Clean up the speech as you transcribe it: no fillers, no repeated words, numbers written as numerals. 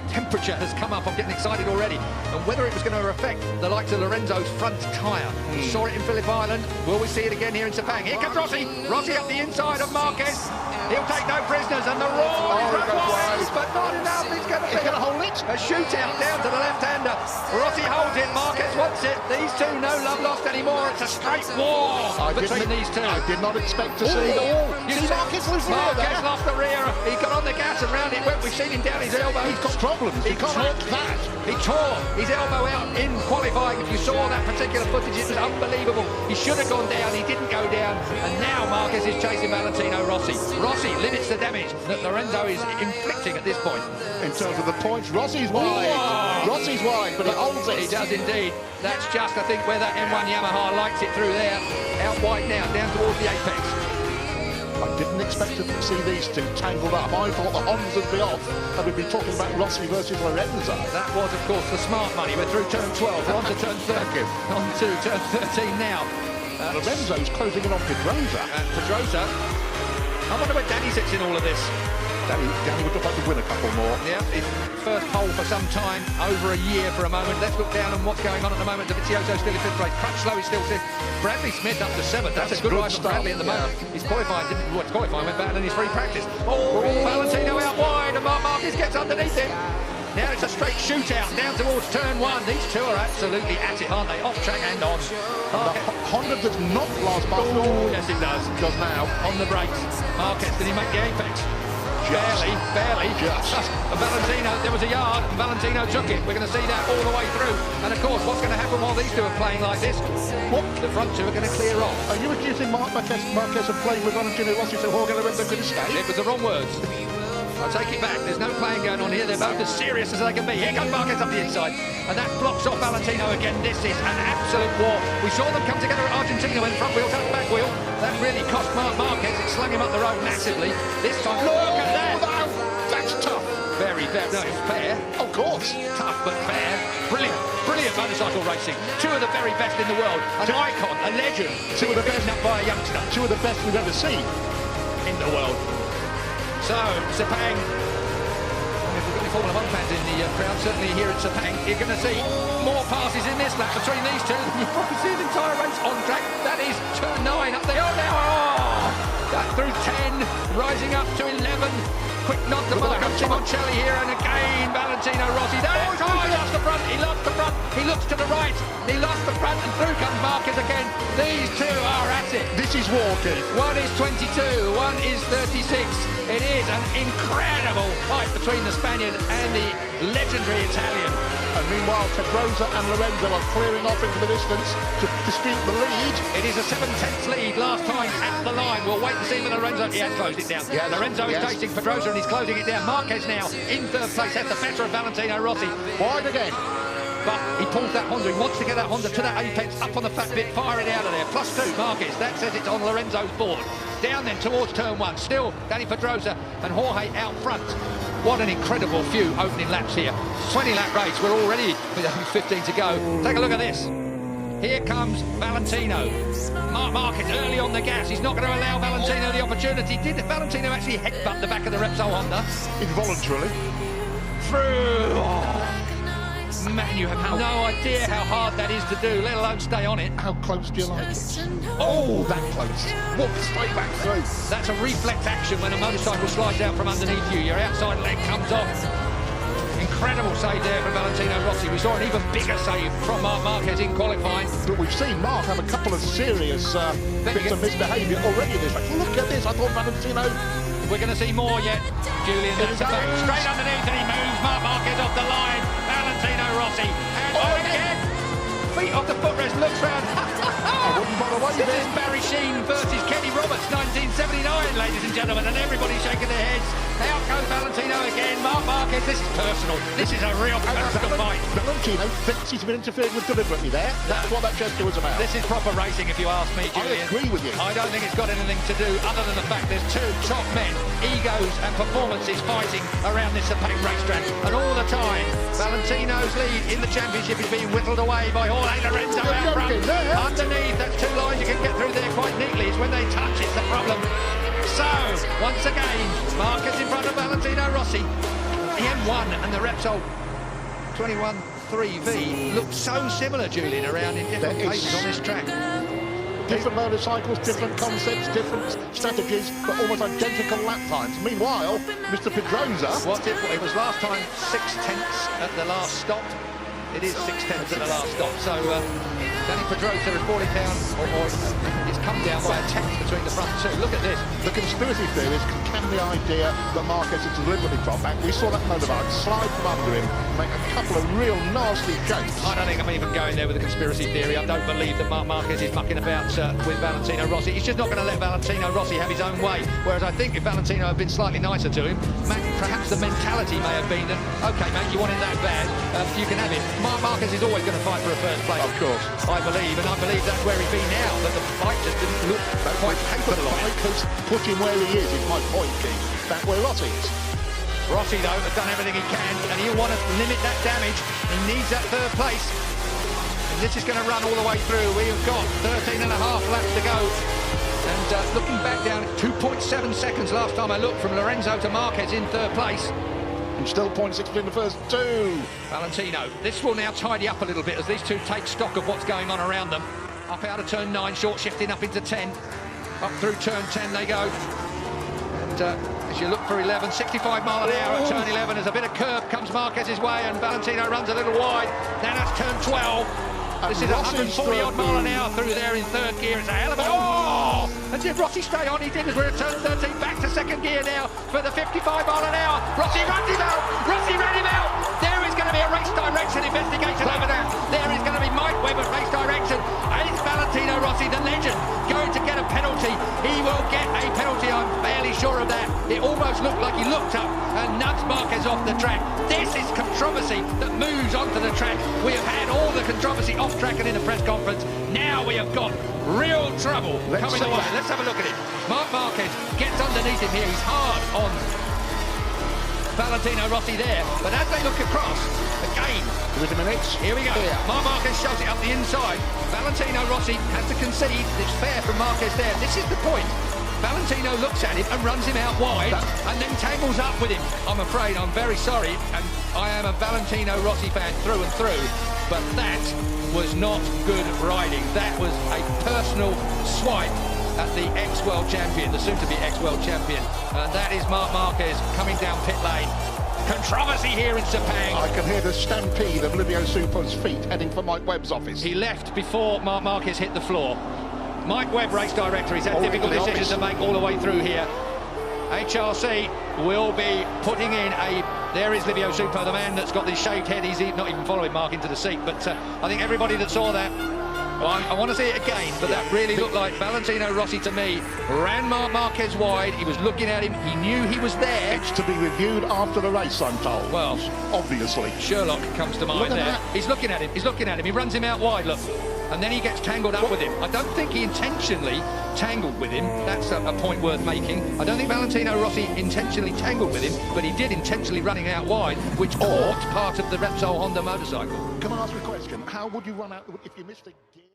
temperature has come up. I'm getting excited already. And whether it was going to affect the likes of Lorenzo's front tyre. We saw it in Phillip Island. Will we see it again here in Sepang? Here comes Rossi. Rossi up the inside of Marquez. He'll take no prisoners, and the roar is wise, but not enough. He's going to hold it. A shootout down to the left-hander. Rossi holds it. Marquez wants it. These two, no love lost anymore. It's a straight war between these two. I did not expect to see the wall. You see Marquez lose the rear there. Marquez lost the rear. He got on the gas and round it went. We've seen him down his elbow. He's got problems. He can't help that. He tore his elbow out in qualifying. If you saw that particular footage, it was unbelievable. He should have gone down. He didn't go down. And now Marquez is chasing Valentino Rossi. Rossi limits the damage that Lorenzo is inflicting at this point. In terms of the points, Rossi's wide. Whoa. Rossi's wide, but he holds it. He does indeed. That's just, I think, where that M1 Yamaha likes it through there. Out wide now, down towards the apex. I didn't expect to see these two tangled up. I thought the Hondas would be off, and we'd be talking about Rossi versus Lorenzo. That was, of course, the smart money. We're through turn 12. We're on to turn 13. On to turn 13 now. Lorenzo's closing in on Pedrosa. Pedrosa. I wonder where Danny sits in all of this. Danny would look like to win a couple more. Yeah, his first pole for some time, over a year for a moment. Let's look down on what's going on at the moment. Dovizioso still in fifth place. Crutchlow is still fifth. Bradley Smith up to seventh. That's a good ride for Bradley at the moment. He's qualified, went better than his free practice. Oh, Valentino out wide, and Marquez gets underneath him. Now it's a straight shootout down towards turn one. These two are absolutely at it, aren't they? Off track and on. Honda does not last past. Oh, yes, it does. Does now. On the brakes. Marquez, did he make the apex? Barely. Just. Valentino, there was a yard, and Valentino took it. We're going to see that all the way through. And of course, what's going to happen while these two are playing like this? The front two are going to clear off. Are you accusing Marquez of playing with Valentino Rossi so Jorge Lorenzo could escape? It was the wrong words. I take it back. There's no playing going on here. They're both as serious as they can be. Here comes Marquez up the inside, and that blocks off Valentino again. This is an absolute war. We saw them come together at Argentina when front wheel touched back wheel. That really cost Marquez. It slung him up the road massively. This time, look at that. That's tough. Very fair. No, it's fair. Of course. Tough, but fair. Brilliant motorcycle racing. Two of the very best in the world. An icon, a legend. Two of the best up by a youngster. Two of the best we've ever seen in the world. So, Sepang, if we've got any Formula 1 fans in the crowd, certainly here at Sepang, you're going to see more passes in this lap between these two. You've probably seen the entire race on track. That is turn 9 up there. Oh, now, that through 10, rising up to 11. Quick nod to Marco Simoncelli here, and again, Valentino Rossi. He lost the front, he looks to the right, he lost the front, and through comes Marquez again. These two are at it. This is walking. One is 22, one is 36. It is an incredible fight between the Spaniard and the legendary Italian. And meanwhile, Pedrosa and Lorenzo are clearing off into the distance to dispute the lead. It is a 7/10 lead last time at the line. We'll wait and see whether Lorenzo... He has closed it down. Yes, Lorenzo is chasing Pedrosa and he's closing it down. Marquez now in third place has the better of Valentino Rossi. Wide again. But he pulls that Honda. He wants to get that Honda to that apex, up on the fat bit, fire it out of there. +2, Marquez. That says it's on Lorenzo's board. Down then towards turn 1. Still Danny Pedrosa and Jorge out front. What an incredible few opening laps here. 20-lap race. We're already with only 15 to go. Take a look at this. Here comes Valentino. Marquez early on the gas. He's not going to allow Valentino the opportunity. Did Valentino actually headbutt the back of the Repsol Honda? Involuntarily. Through. Oh. Man, you have no idea how hard that is to do, let alone stay on it. How close do you like it? Oh, that close. Walk straight back through. That's a reflex action when a motorcycle slides out from underneath you. Your outside leg comes off. Incredible save there from Valentino Rossi. We saw an even bigger save from Marquez in qualifying. But we've seen Mark have a couple of serious bits of misbehaviour already in this race. Look at this. I thought Valentino... We're going to see more yet. Julian, straight underneath, and he moves Marquez off the line. Valentino Rossi, and again, feet off the footrest, looks round. I wouldn't bother waiting. This is Barry Sheen versus Kenny Roberts, 1979, ladies and gentlemen, and everybody's shaking their heads. Out goes Valentino again. Marquez, this is personal. This is a real personal fight. Valentino thinks he's been interfering with deliberately there. That's what that gesture was about. This is proper racing, if you ask me, Julian. I agree with you. I don't think it's got anything to do other than the fact there's two top men, egos and performances fighting around this Sepang racetrack. And all the time, Valentino's lead in the championship is being whittled away by Jorge Lorenzo out front. Underneath, that's two lines you can get through there quite neatly. It's when they touch, it's the problem. So, once again, Marquez in front of Valentino Rossi. the M1 and the Repsol 21-3V look so similar, Julian, around in different places on this track. Different motorcycles, different concepts, different strategies, but almost identical lap times. Meanwhile, Mr. Pedrosa... What's it? It was last time 6/10 at the last stop. It is 6/10 at the last stop. So Danny Pedrosa is falling down, or he's come down by a tenth between the front two. Look at this. The conspiracy theorists can the idea that Marquez is deliberately dropped back. We saw that motorbike slide from under him, make a couple of real nasty shapes. I don't think I'm even going there with a conspiracy theory. I don't believe that Marquez is mucking about with Valentino Rossi. He's just not going to let Valentino Rossi have his own way. Whereas I think if Valentino had been slightly nicer to him, perhaps the mentality may have been that, OK, mate, you want it that bad, you can have it. Marquez is always going to fight for a first place. Of course. I believe, and I believe that's where he's been now, but the fight just didn't look quite capable of it. The fight has put him where he is my point, Keith. Back where Rossi is. Rossi, though, has done everything he can, and he'll want to limit that damage. He needs that third place. And this is going to run all the way through. We've got 13 and a half laps to go. And looking back down, 2.7 seconds last time I looked from Lorenzo to Marquez in third place. And still 0.6 in the first two. Valentino, this will now tidy up a little bit as these two take stock of what's going on around them. Up out of turn 9, short shifting up into 10. Up through turn 10 they go. And as you look for 11, 65 mile an hour at turn 11, as a bit of curb comes Marquez's way and Valentino runs a little wide. Now that's turn 12. This is 140 odd mile an hour through there in third gear. It's a hell of a... Oh! And did Rossi stay on? He did, as we're at turn 13, back to second gear now for the 55 mile an hour. Rossi runs him out! Rossi ran him out! There is going to be a race direction investigation over there. There is going to be Mike Webber race direction. Is Valentino Rossi, the legend, going to get a penalty? He will get a penalty, I'm fairly sure of that. It almost looked like he looked up and nudged Marquez off the track. This is controversy that moves onto the track. We have had all the controversy off track and in the press conference. Now we have got real trouble coming away. Let's have a look at it. Marquez gets underneath him here. He's hard on Valentino Rossi there. But as they look across, again, with a minute. Here we go. Yeah. Marquez shoves it up the inside. Valentino Rossi has to concede. It's fair from Marquez there. This is the point. Valentino looks at him and runs him out wide and then tangles up with him. I'm afraid, I'm very sorry, and I am a Valentino Rossi fan through and through, but that was not good riding. That was a personal swipe at the ex-world champion, the soon-to-be ex-world champion. That is Marc Marquez coming down pit lane. Controversy here in Sepang. I can hear the stampede of Livio Supo's feet heading for Mike Webb's office. He left before Marc Marquez hit the floor. Mike Webb, race director, he's had difficult decisions to make all the way through here. HRC will be putting in a... There is Livio Supo, the man that's got this shaved head. He's not even following Mark into the seat, but I think everybody that saw that... Well, I want to see it again, but that really looked like Valentino Rossi to me. Ran Marc Marquez wide, he was looking at him, he knew he was there. It's to be reviewed after the race, I'm told. Well, obviously. Sherlock comes to mind there. He's looking at him, he runs him out wide, look. And then he gets tangled up with him. I don't think he intentionally tangled with him. That's a point worth making. I don't think Valentino Rossi intentionally tangled with him, but he did intentionally running out wide, which caught part of the Repsol Honda motorcycle. Can I ask you a question? How would you run out if you missed a gear?